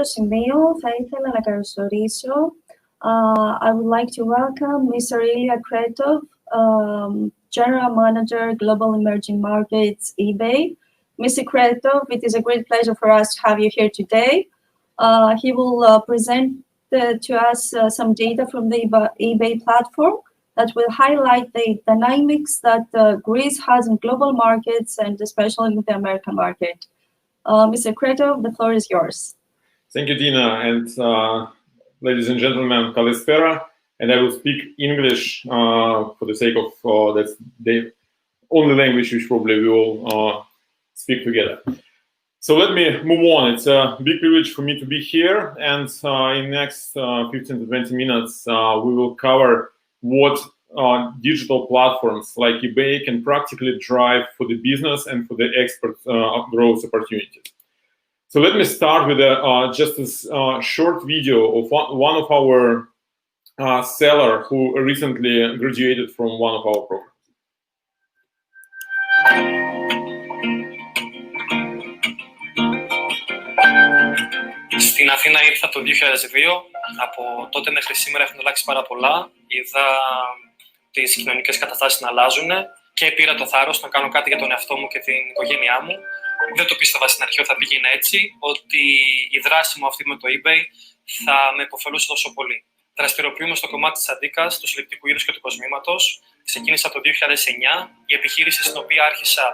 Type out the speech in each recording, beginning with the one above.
σημείο θα ήθελα να καλωσορίσω. I would like to welcome Mr. Ilya Kretov, General Manager, Global Emerging Markets, eBay. Mr. Kretov, it is a great pleasure for us to have you here today. He will present to us some data from the eBay platform that will highlight the dynamics that Greece has in global markets and especially in the American market. Mr. Kretov, the floor is yours. Thank you, Dina, and ladies and gentlemen, Kalispera, and I will speak English for the sake of that's the only language which probably we will speak together. So let me move on. It's a big privilege for me to be here, and in the next 15 to 20 minutes, we will cover what digital platforms like eBay can practically drive for the business and for the export growth opportunities. So let me start with just a short video of one of our seller who recently graduated from one of our programs. Στην Αθήνα ήρθα το 2002. Από τότε μέχρι σήμερα έχουν αλλάξει πάρα πολλά. Είδα τις κοινωνικές καταστάσεις να αλλάζουν και πήρα το θάρρος να κάνω κάτι για τον εαυτό μου και την οικογένειά μου. Δεν το πίστευα στην αρχή ότι θα πήγαινε έτσι, ότι η δράση μου αυτή με το eBay θα με υποφελούσε τόσο πολύ. Δραστηριοποιούμε στο κομμάτι της αντίκας, του συλλεκτικού είδους και του κοσμήματος. Ξεκίνησα το 2009. Η επιχείρηση στην οποία άρχισα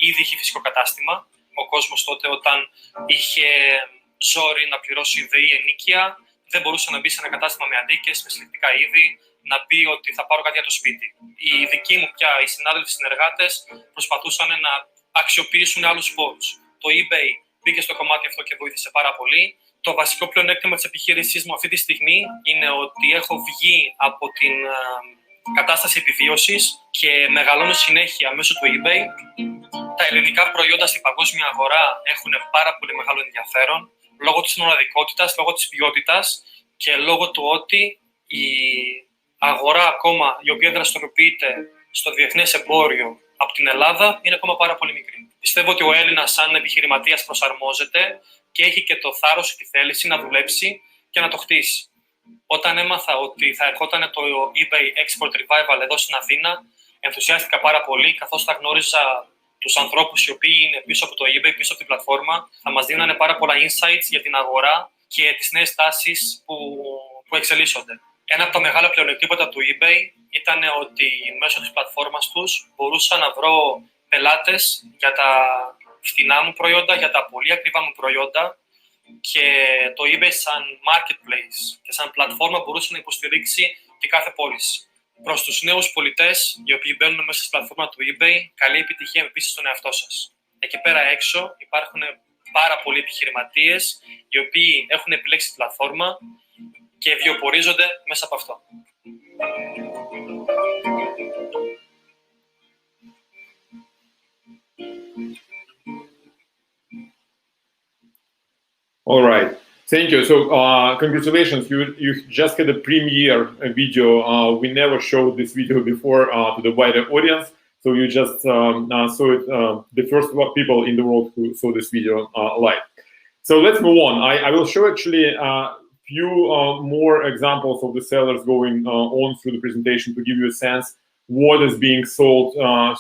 ήδη είχε φυσικό κατάστημα. Ο κόσμος τότε, όταν είχε ζόρι να πληρώσει ΔΕΗ ενίκεια, δεν μπορούσε να μπει σε ένα κατάστημα με αντίκες, με συλλεκτικά είδη, να πει ότι θα πάρω κάτι για το σπίτι. Οι δικοί μου πια, οι συνάδελφοι συνεργάτες, προσπαθούσαν να αξιοποιήσουν άλλους πόρους. Το eBay μπήκε στο κομμάτι αυτό και βοήθησε πάρα πολύ. Το βασικό πλεονέκτημα της επιχείρησής μου αυτή τη στιγμή είναι ότι έχω βγει από την κατάσταση επιβίωσης και μεγαλώνω συνέχεια μέσω του eBay. Τα ελληνικά προϊόντα στην παγκόσμια αγορά έχουν πάρα πολύ μεγάλο ενδιαφέρον λόγω της μοναδικότητας, λόγω της ποιότητας και λόγω του ότι η αγορά ακόμα η οποία δραστηριοποιείται στο διεθνές εμπόριο από την Ελλάδα είναι ακόμα πάρα πολύ μικρή. Πιστεύω ότι ο Έλληνας σαν επιχειρηματίας προσαρμόζεται και έχει και το θάρρος και τη θέληση να δουλέψει και να το χτίσει. Όταν έμαθα ότι θα ερχόταν το eBay Export Revival εδώ στην Αθήνα, ενθουσιάστηκα πάρα πολύ, καθώς θα γνώριζα τους ανθρώπους οι οποίοι είναι πίσω από το eBay, πίσω από την πλατφόρμα, θα μας δίνανε πάρα πολλά insights για την αγορά και τις νέες τάσεις που εξελίσσονται. Ένα από τα μεγάλα πλεονεκτήματα του eBay ήταν ότι μέσω της πλατφόρμας τους μπορούσα να βρω πελάτες για τα φθηνά μου προϊόντα, για τα πολύ ακριβά μου προϊόντα και το eBay σαν marketplace και σαν πλατφόρμα μπορούσε να υποστηρίξει και κάθε πώληση. Προς τους νέους πολιτές, οι οποίοι μπαίνουν μέσα στη πλατφόρμα του eBay, καλή επιτυχία με πίστη στον εαυτό σας. Εκεί πέρα έξω υπάρχουν πάρα πολλοί επιχειρηματίες, οι οποίοι έχουν επιλέξει τη πλατφόρμα και βιοπορίζονται μέσα από αυτό. All right. Thank you. So, congratulations. You just had a premiere video. We never showed this video before to the wider audience. So you just saw it, the first people in the world who saw this video live. So let's move on. I will show actually a few more examples of the sellers going on through the presentation to give you a sense what is being sold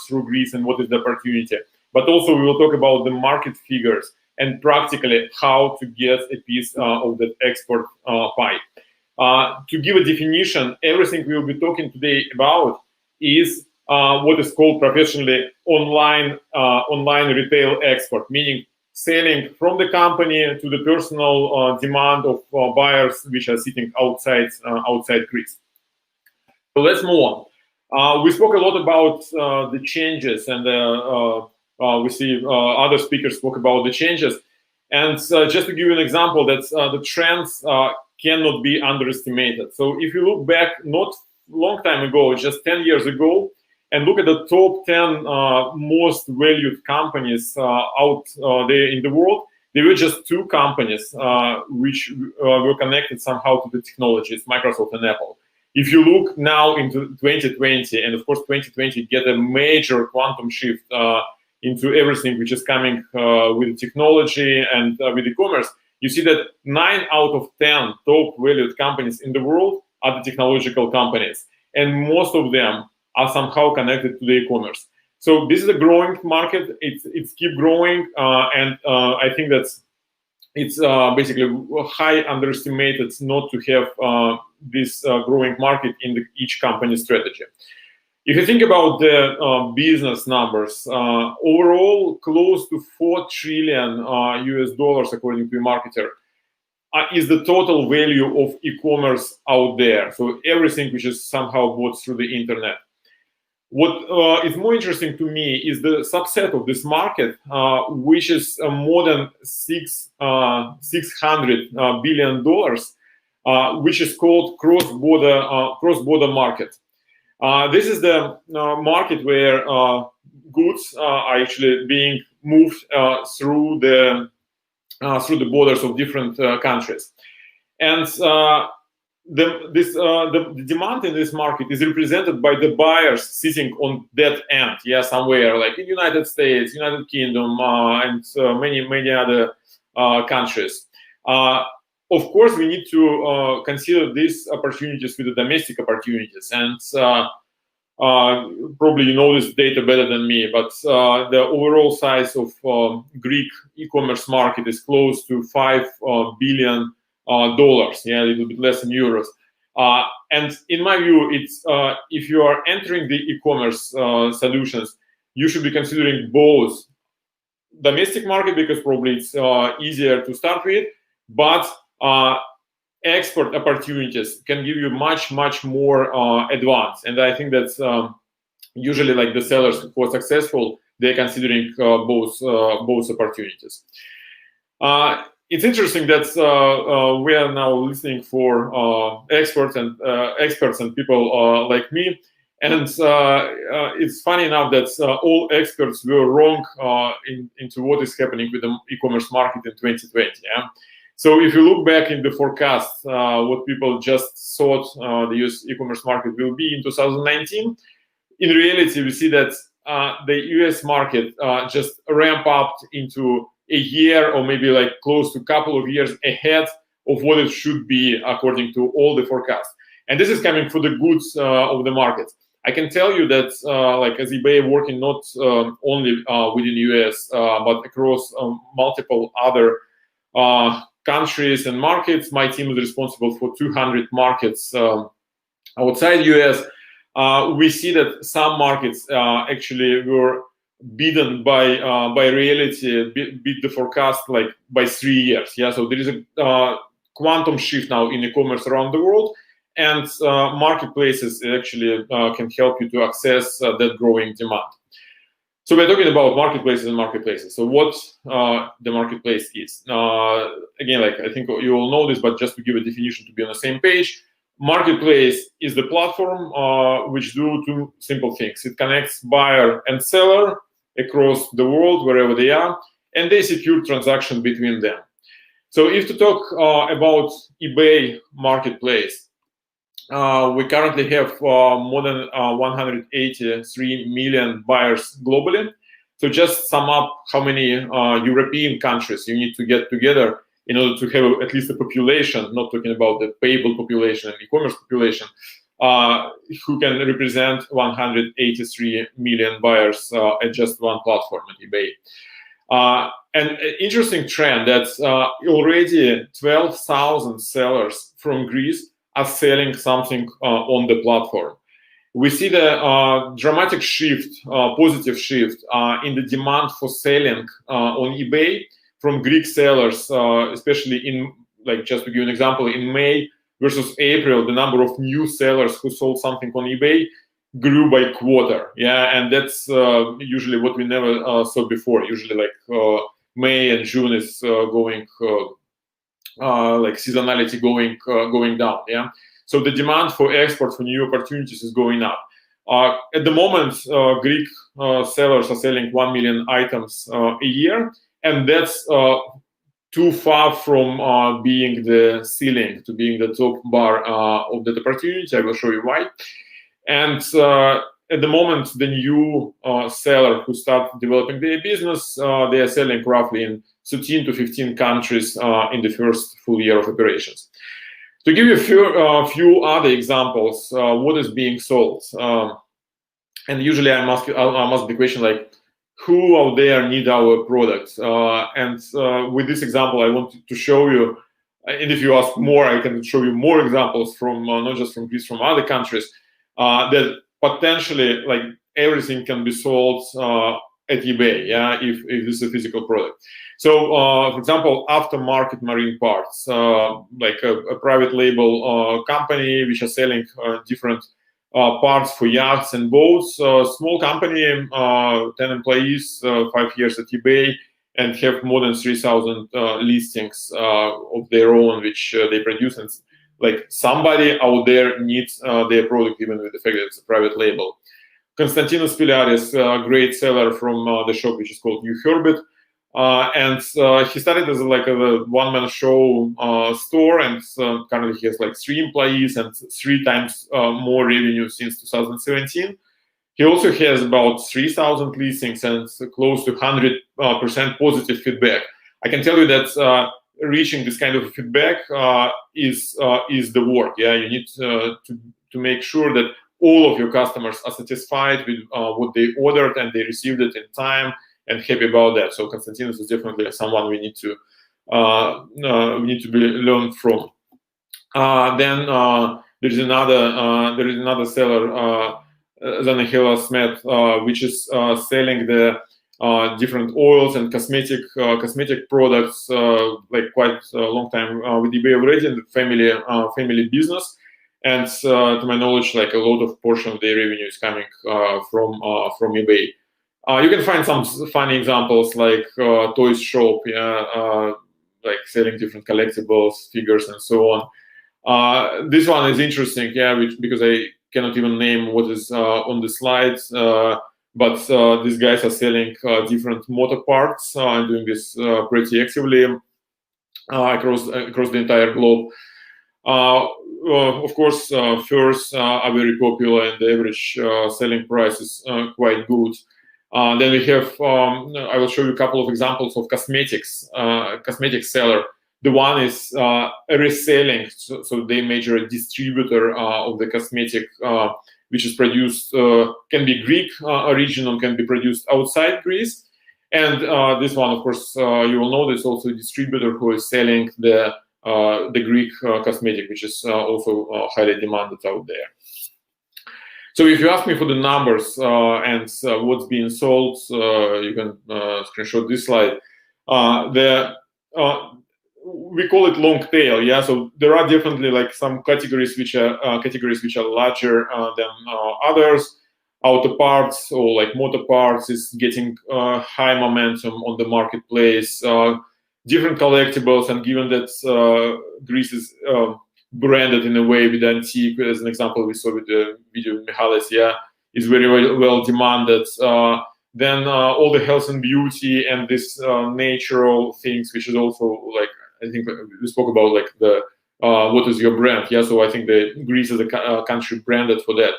through Greece and what is the opportunity. But also we will talk about the market figures and practically how to get a piece of that export pie. To give a definition, everything we will be talking today about is what is called professionally online retail export, meaning selling from the company to the personal demand of buyers which are sitting outside Greece. So let's move on. We spoke a lot about the changes and we see other speakers spoke about the changes. And just to give you an example, that the trends cannot be underestimated. So if you look back not long time ago, just 10 years ago, and look at the top 10 most valued companies out there in the world, there were just two companies which were connected somehow to the technologies, Microsoft and Apple. If you look now into 2020, and of course 2020 get a major quantum shift into everything which is coming with technology and with e-commerce, you see that 9 out of 10 top valued companies in the world are the technological companies, and most of them are somehow connected to the e-commerce. So this is a growing market. It's keep growing, and I think that's it's basically high underestimated not to have this growing market in each company strategy. If you think about the business numbers, overall close to $4 trillion US dollars, according to a marketer, is the total value of e-commerce out there. So everything which is somehow bought through the internet. What is more interesting to me is the subset of this market, which is more than $600 billion, which is called cross-border market. This is the market where goods are actually being moved through the borders of different countries, and the demand in this market is represented by the buyers sitting on that end, somewhere like in United States, United Kingdom, and many other countries. Of course, we need to consider these opportunities with the domestic opportunities, and probably you know this data better than me, but the overall size of Greek e-commerce market is close to $5 billion. A little bit less in euros. And in my view, it's if you are entering the e-commerce solutions, you should be considering both domestic market, because probably it's easier to start with, but export opportunities can give you much more advance. And I think that's usually like the sellers who are successful, they're considering both opportunities. It's interesting that we are now listening for experts and people like me, and it's funny enough that all experts were wrong into what is happening with the e-commerce market in 2020. So if you look back in the forecast, what people just thought the US e-commerce market will be in 2019, in reality, we see that the US market just ramp up into a year or maybe like close to a couple of years ahead of what it should be according to all the forecasts. And this is coming for the goods of the market. I can tell you that like as eBay working not only within US, but across multiple other countries and markets. My team is responsible for 200 markets outside US. We see that some markets actually were beaten by reality, beat the forecast like by 3 years. So there is a quantum shift now in e-commerce around the world, and marketplaces actually can help you to access that growing demand. So we're talking about marketplaces and marketplaces. So what the marketplace is. Again, like I think you all know this, but just to give a definition to be on the same page, marketplace is the platform which do two simple things. It connects buyer and seller across the world, wherever they are, and they secure transaction between them. So if to talk about eBay marketplace, we currently have more than 183 million buyers globally. So just sum up how many European countries you need to get together in order to have at least a population, not talking about the payable population and e-commerce population, who can represent 183 million buyers at just one platform at eBay. And an interesting trend that's already 12,000 sellers from Greece are selling something on the platform. We see the dramatic shift, positive shift in the demand for selling on eBay from Greek sellers, especially in, like, just to give an example, in May versus April, the number of new sellers who sold something on eBay grew by quarter. And that's usually what we never saw before. Usually, like May and June is going like seasonality going down. So the demand for export, for new opportunities, is going up. At the moment, Greek sellers are selling 1 million items a year, and that's too far from being the ceiling, to being the top bar of that opportunity. I will show you why. And at the moment, the new seller who start developing their business, they are selling roughly in 13 to 15 countries in the first full year of operations. To give you a few other examples, what is being sold, and usually I ask the question like, who out there need our products? With this example, I want to show you, and if you ask more, I can show you more examples from not just from Greece, from other countries, that potentially like everything can be sold at eBay, yeah, if this is a physical product. So, for example, aftermarket marine parts, like a private label company which are selling different parts for yachts and boats, small company, 10 employees, 5 years at eBay, and have more than 3,000 listings of their own, which they produce. And like somebody out there needs their product, even with the fact that it's a private label. Konstantinos Piliaris, a great seller from the shop which is called You Herbit. And he started as like a one-man show store, and currently he has like 3 employees and 3 times more revenue since 2017. He also has about 3,000 listings and close to 100% positive feedback. I can tell you that reaching this kind of feedback is the work. Yeah, you need to make sure that all of your customers are satisfied with what they ordered and they received it in time and happy about that. So Konstantinos is definitely someone we need to learn from. Then there is another seller, Zanahela Smet, which is selling the different oils and cosmetic products, like quite a long time with eBay already, in the family business. And to my knowledge, like a lot of portion of their revenue is coming from eBay. You can find some funny examples like Toys Shop, yeah, like selling different collectibles, figures, and so on. This one is interesting, yeah, because I cannot even name what is on the slides, but these guys are selling different motor parts and doing this pretty actively across the entire globe. Of course, furs are very popular, and the average selling price is quite good. Then we have, I will show you a couple of examples of cosmetics seller. The one is reselling, so they measure a distributor of the cosmetic, which is produced, can be Greek original, can be produced outside Greece. And this one, of course, you will know there's also a distributor who is selling the Greek cosmetic, which is also highly demanded out there. So if you ask me for the numbers and what's being sold, you can screenshot this slide. We call it long tail, yeah. So there are definitely like some categories which are larger than others. Auto parts or like motor parts is getting high momentum on the marketplace. Different collectibles, and given that Greece is branded in a way with antique, as an example we saw with the video with Michalis, yeah, is very well demanded. Then all the health and beauty and this natural things, which is also like, I think we spoke about like the what is your brand, yeah. So I think that Greece is a country branded for that.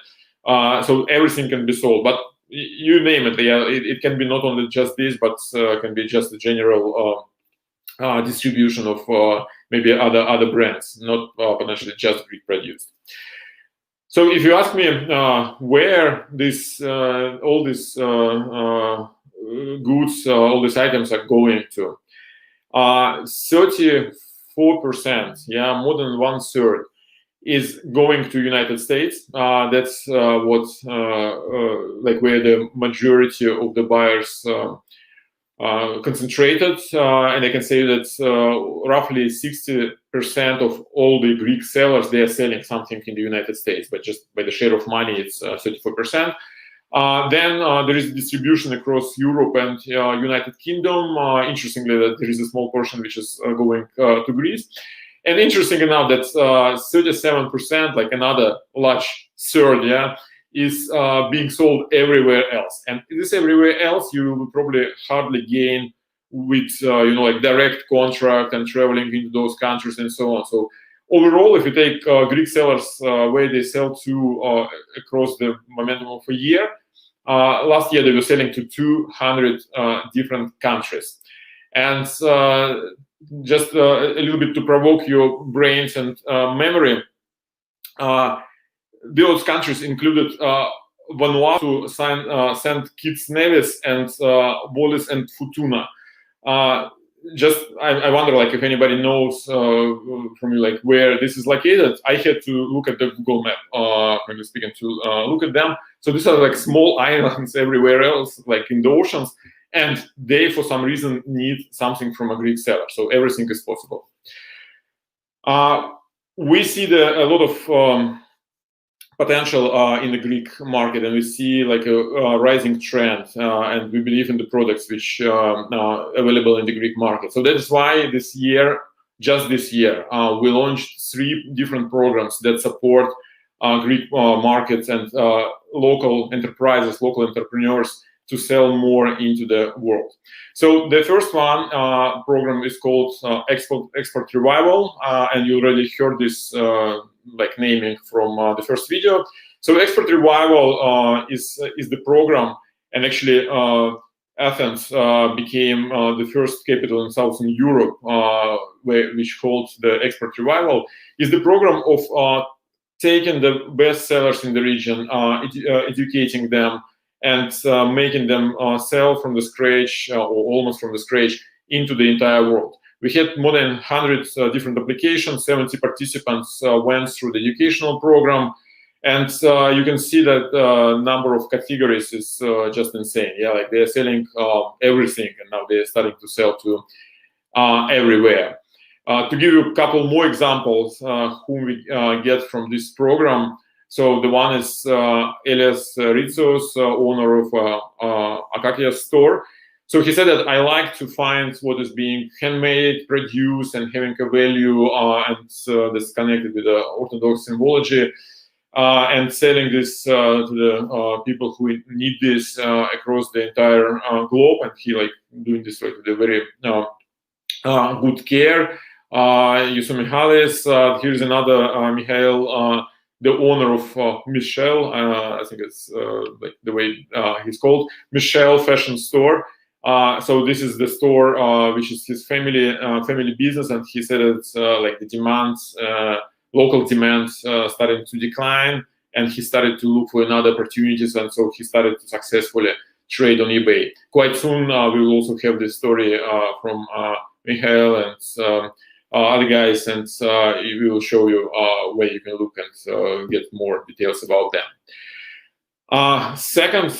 So everything can be sold, but you name it, yeah. It can be not only just this, but can be just a general distribution of maybe other brands, not potentially just Greek produced. So if you ask me where this all these goods, all these items are going to, 34%, yeah, more than 1/3 is going to United States. That's what like where the majority of the buyers concentrated, and I can say that roughly 60% of all the Greek sellers, they are selling something in the United States, but just by the share of money, it's 34%. Then there is distribution across Europe and United Kingdom. Interestingly, that there is a small portion which is going to Greece. And interesting enough that 37%, like another large third, yeah, is being sold everywhere else. And this everywhere else, you will probably hardly gain with like direct contract and traveling into those countries and so on. So overall, if you take Greek sellers where they sell to across the momentum of a year, last year they were selling to 200 different countries. And just a little bit to provoke your brains and memory, those countries included Vanuatu, Saint Kitts Nevis, and Wallis and Futuna. I wonder, like, if anybody knows from you, like, where this is located. I had to look at the Google map when you're speaking to look at them. So these are like small islands everywhere else, like in the oceans, and they, for some reason, need something from a Greek seller. So everything is possible. We see a lot of potential in the Greek market, and we see like a rising trend, and we believe in the products which are available in the Greek market. So that is why this year, just this year, we launched 3 different programs that support Greek markets and local enterprises, local entrepreneurs to sell more into the world. So the first one program is called Export Revival, and you already heard this like naming from the first video. So Export Revival is the program, and actually Athens became the first capital in Southern Europe which holds the Export Revival. Is the program of taking the best sellers in the region, educating them, and making them sell from the scratch or almost from the scratch into the entire world. We had more than 100 different applications, 70 participants went through the educational program, and you can see that the number of categories is just insane. Yeah, like they're selling everything, and now they're starting to sell to everywhere. To give you a couple more examples whom we get from this program, so the one is Elias Ritsos, owner of Akakia store. So he said that I like to find what is being handmade, produced, and having a value, and that's connected with the Orthodox symbology, and selling this to the people who need this across the entire globe. And he like doing this like with a very good care. Yusuf Mihalis, here's another Mihail, the owner of Michel, I think it's like the way he's called, Michel Fashion Store. So this is the store which is his family business, and he said it's like the demands, local demands started to decline, and he started to look for another opportunities, and so he started to successfully trade on eBay. Quite soon we will also have this story from Michael and other guys, and we will show you where you can look and get more details about them. Second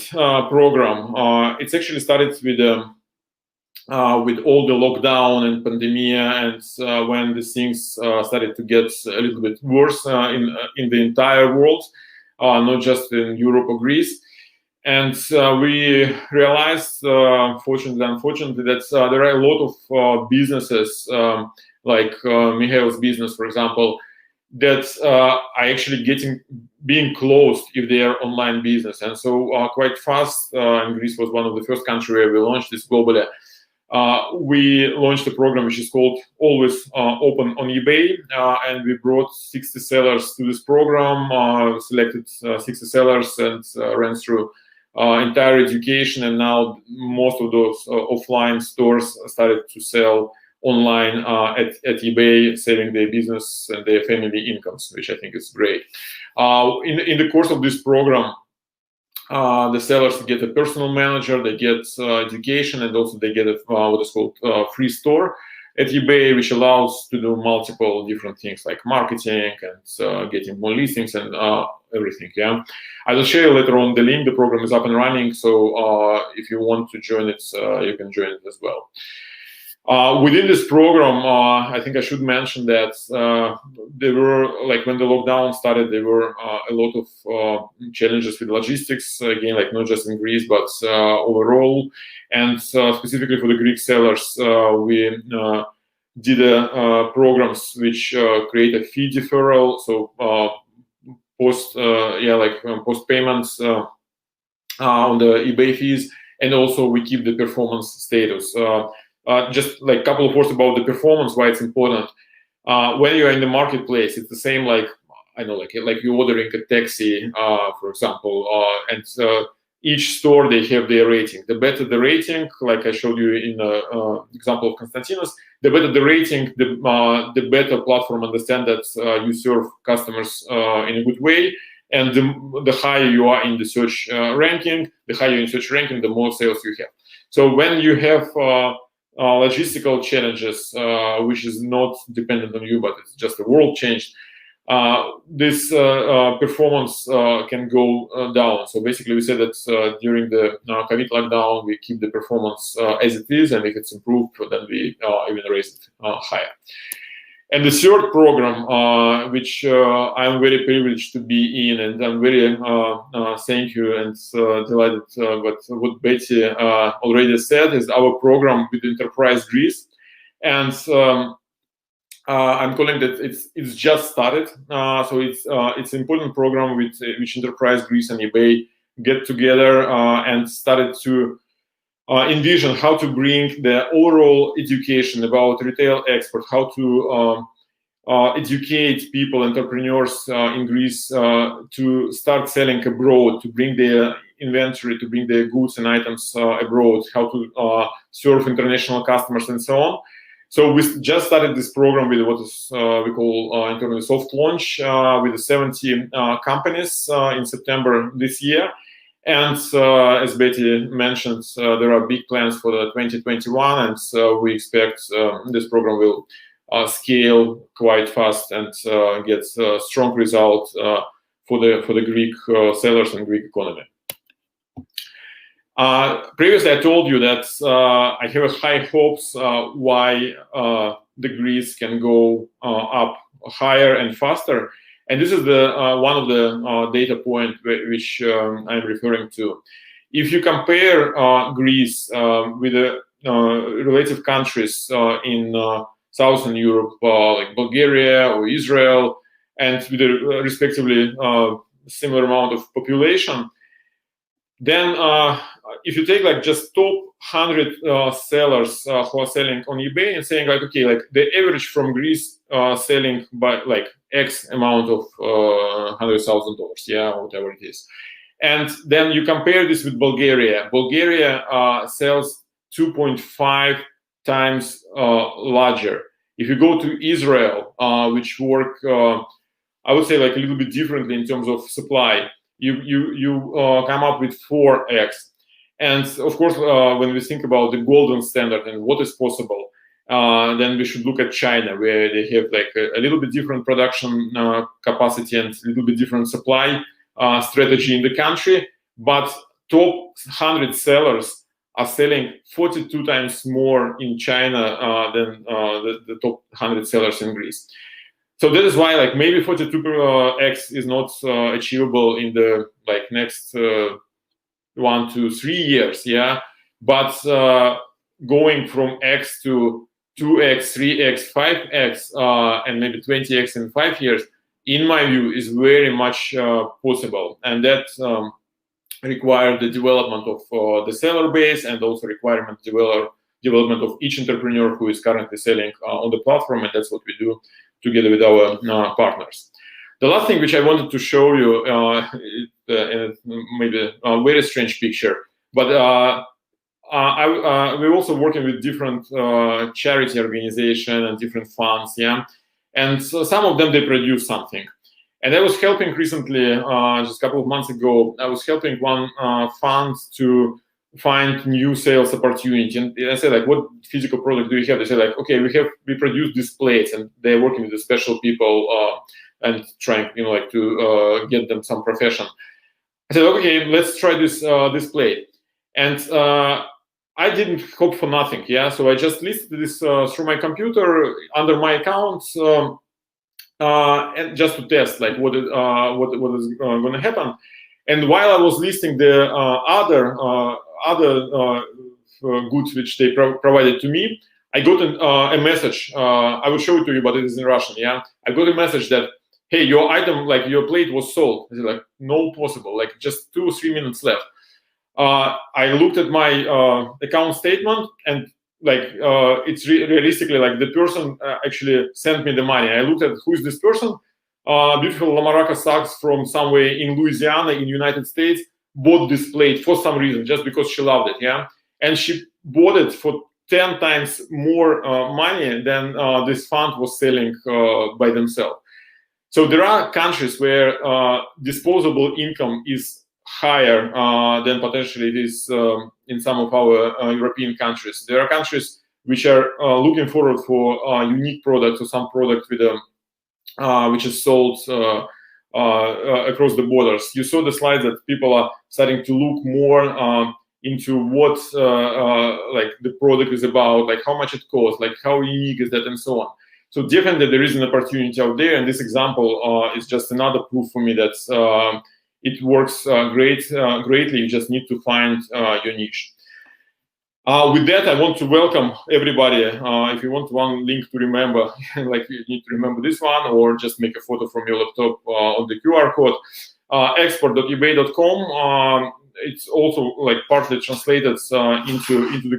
program, it's actually started with all the lockdown and pandemic, and when the things started to get a little bit worse in the entire world, not just in Europe or Greece. And we realized, fortunately, unfortunately, that there are a lot of businesses, like Mihail's business, for example, that are actually being closed if they are online business. And so quite fast, and Greece was one of the first countries where we launched this globally. We launched a program which is called Always Open on eBay, and we brought 60 sellers to this program, selected 60 sellers, and ran through entire education. And now most of those offline stores started to sell online at eBay, selling their business and their family incomes, which I think is great. In the course of this program, the sellers get a personal manager, they get education, and also they get what is called free store at eBay, which allows to do multiple different things like marketing and getting more listings and everything. Yeah, I will share later on the link. The program is up and running, so if you want to join it, you can join it as well. Within this program, I think I should mention that there were, like when the lockdown started, there were a lot of challenges with logistics, again, like not just in Greece, but overall. And specifically for the Greek sellers, we did programs which create a fee deferral, so post payments on the eBay fees, and also we keep the performance status. Just like a couple of words about the performance, why it's important. When you're in the marketplace, it's the same like, I know, like you're ordering a taxi, for example, and each store, they have their rating. The better the rating, like I showed you in the example of Konstantinos, the better the rating, the better platform understand that you serve customers in a good way. And the higher you are in the search ranking, the higher in search ranking, the more sales you have. So when you have logistical challenges, which is not dependent on you, but it's just the world changed, this performance can go down. So basically, we said that during the COVID lockdown, we keep the performance as it is, and if it's improved, then we even raise it higher. And the third program, which I'm very privileged to be in, and I'm very thank you and delighted what Betty already said, is our program with Enterprise Greece. And I'm calling that it's just started. So it's an important program with which Enterprise Greece and eBay get together and started to envision how to bring the overall education about retail export, how to educate people, entrepreneurs in Greece to start selling abroad, to bring their inventory, to bring their goods and items abroad, how to serve international customers and so on. So we just started this program with what is we call internally soft launch with 70 companies in September this year. And as Betty mentioned, there are big plans for the 2021, and we expect this program will scale quite fast and get strong results for the Greek sellers and Greek economy. Previously, I told you that I have high hopes why the Greece can go up higher and faster. And this is the one of the data point which I'm referring to. If you compare Greece with the relative countries in Southern Europe, like Bulgaria or Israel, and with a respectively similar amount of population, then if you take like just top 100 sellers who are selling on eBay and saying like, okay, like the average from Greece selling by like X amount of $100,000, yeah, or whatever it is. And then you compare this with Bulgaria. Bulgaria sells 2.5 times larger. If you go to Israel, which work, I would say like a little bit differently in terms of supply, you come up with 4x. And of course, when we think about the golden standard and what is possible, then we should look at China, where they have like a little bit different production capacity and a little bit different supply strategy in the country. But top 100 sellers are selling 42 times more in China than the top 100 sellers in Greece. So that is why like maybe 42x is not achievable in the like next 1 to 3 years, yeah. But going from X to 2x, 3x, 5x, and maybe 20x in 5 years, in my view, is very much possible, and that requires the development of the seller base and also development of each entrepreneur who is currently selling on the platform, and that's what we do together with our partners. The last thing which I wanted to show you, maybe a very strange picture, but we're also working with different charity organizations and different funds, yeah. And so some of them, they produce something. And I was helping recently, just a couple of months ago, I was helping one fund to find new sales opportunity. And I said, like, what physical product do you have? They said, like, okay, we produce these plates, and they're working with the special people and trying, you know, like to get them some profession. I said, okay, let's try this plate. And I didn't hope for nothing, yeah. So I just listed this through my computer under my account, and just to test like what is going to happen. And while I was listing the other goods which they provided to me, I got a message. I will show it to you, but it is in Russian. Yeah, I got a message that, hey, your item, like your plate, was sold. I said, like, no possible. Like just 2 or 3 minutes left. I looked at my account statement, and like it's realistically like the person actually sent me the money. I looked at who is this person. Beautiful Lamaraca socks from somewhere in Louisiana in United States. bought this plate for some reason, just because she loved it, yeah, and she bought it for 10 times more money than this fund was selling by themselves. So there are countries where disposable income is higher than potentially it is in some of our European countries. There are countries which are looking forward for unique products or some product with a which is sold across the borders. You saw the slide that people are starting to look more into what like the product is about, like how much it costs, like how unique is that, and so on. So definitely there is an opportunity out there, and this example is just another proof for me that it works greatly. You just need to find your niche. With that, I want to welcome everybody. If you want one link to remember, like you need to remember this one, or just make a photo from your laptop on the QR code. Export.ebay.com. It's also like partly translated into the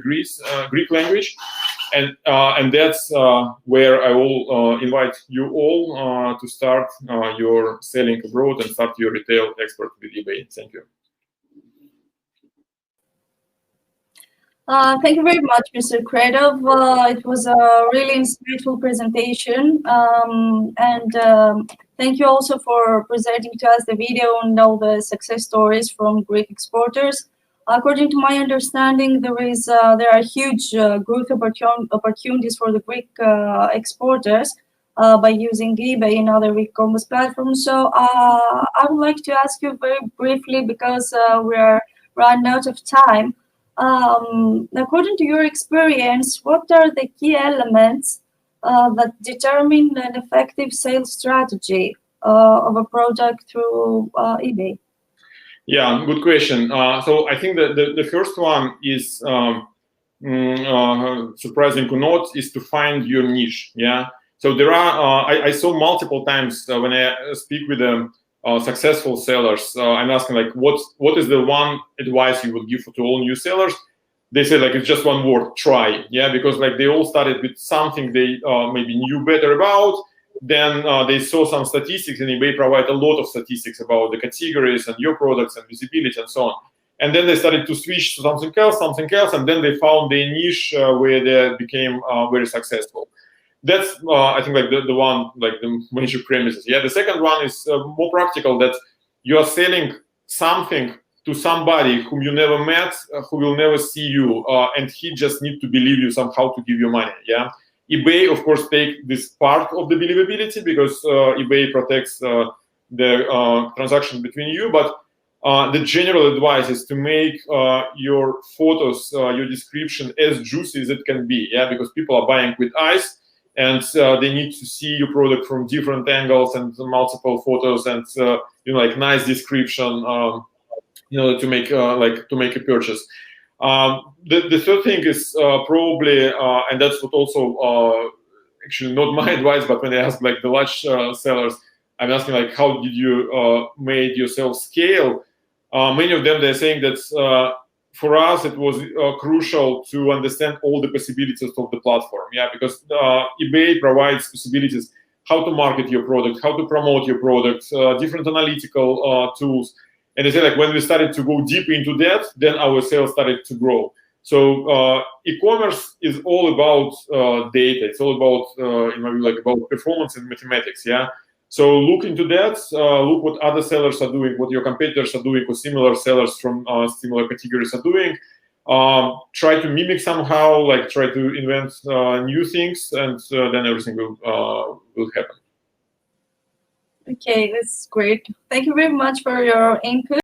Greek language, and that's where I will invite you all to start your selling abroad and start your retail export with eBay. Thank you. Thank you very much, Mr. Kretov. It was a really insightful presentation, and thank you also for presenting to us the video and all the success stories from Greek exporters. According to my understanding, there are huge growth opportunities for the Greek exporters by using eBay and other e-commerce platforms. So I would like to ask you very briefly, because we are running out of time. According to your experience, what are the key elements that determine an effective sales strategy of a product through eBay? Yeah, good question. So I think that the first one is surprising to note, is to find your niche. Yeah. So there are I saw multiple times when I speak with them. Successful sellers, I'm asking like, what is the one advice you would give to all new sellers? They say like, it's just one word: try. Yeah, because like they all started with something they maybe knew better about. Then they saw some statistics, and eBay provide a lot of statistics about the categories and your products and visibility and so on. And then they started to switch to something else, and then they found their niche where they became very successful. That's I think like the one, like the major premises. Yeah, the second one is more practical, that you are selling something to somebody whom you never met, who will never see you, and he just need to believe you somehow to give you money. Yeah, eBay of course take this part of the believability, because eBay protects the transaction between you, but the general advice is to make your photos, your description as juicy as it can be. Yeah, because people are buying with eyes. And they need to see your product from different angles and multiple photos, and like nice description, to make a purchase. The third thing is probably, and that's what also actually not my advice, but when I ask like the large sellers, I'm asking like, how did you made yourself scale? Many of them, they're saying that. For us, it was crucial to understand all the possibilities of the platform. Yeah, because eBay provides possibilities how to market your product, how to promote your product, different analytical tools. And they say like, when we started to go deep into that, then our sales started to grow. So e-commerce is all about data. It's all about, in my view, like about performance and mathematics. Yeah. So look into that, look what other sellers are doing, what your competitors are doing, or similar sellers from similar categories are doing. Try to mimic somehow, like try to invent new things, and then everything will happen. Okay, that's great. Thank you very much for your input.